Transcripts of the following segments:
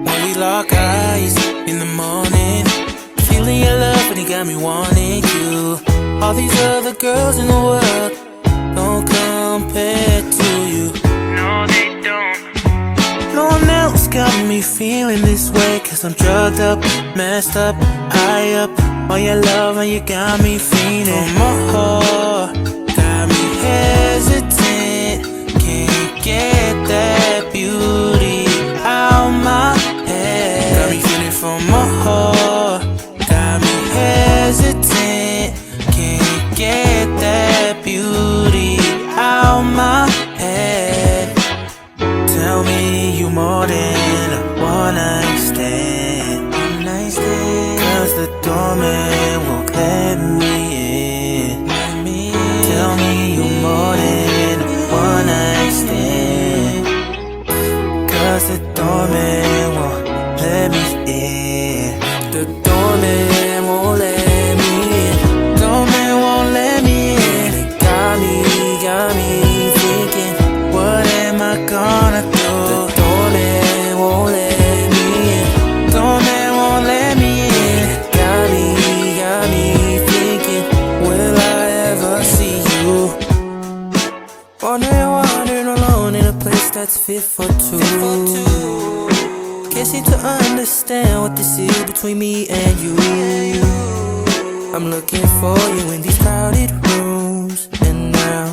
When we lock eyes in the morning, feeling your love and it got me wanting you. All these other girls in the world don't compare to you. No, they don't. No one else got me feeling this way, 'cause I'm drugged up, messed up, high up on your love, and you got me feeling more. Got me hesitant, can't get that beauty out my head. Got me feeling for more. Got me hesitant, can't get that beauty out my head. Tell me you more than a one-night stand. Cause the doorman won't let me in. Tell me you more than a one-night stand. Cause the doorman won't let me in. The doorman won't let me in. Doorman won't let me in. It got me thinking, what am I gonna do? The doorman won't let me in. Doorman won't let me in. It got me thinking, will I ever see you? Wandering alone in a place that's fit for two. Can't seem to understand what this is between me and you. I'm looking for you in these crowded rooms, and now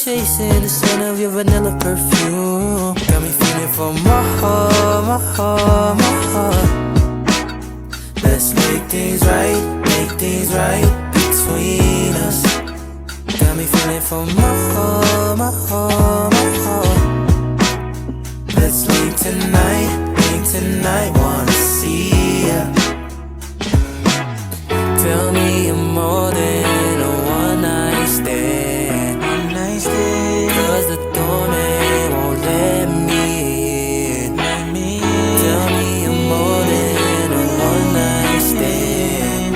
chasing the scent of your vanilla perfume. Got me feeling for more. Let's make things right between us. Got me feeling for more. Let's leave tonight, wanna see ya. Tell me you're more than a one-night stand. Cause the doorman won't let me in. Tell me you're more than a one-night stand.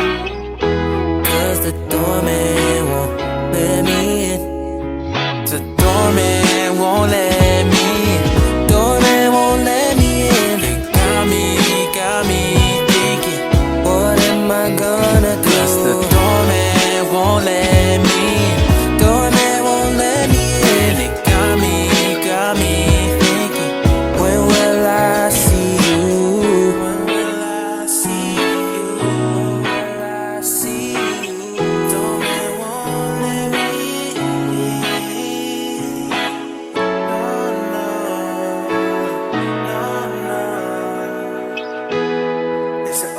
Cause the doorman won't let me in. The doorman won't let me in. Doorman won't let me in. It got me thinking, what am I gonna do? 'Cause the doorman won't let me in. Doorman won't let me in. It got me thinking, when will I see you? When will I see you? When will I see you? Doorman won't let me in. No. Is it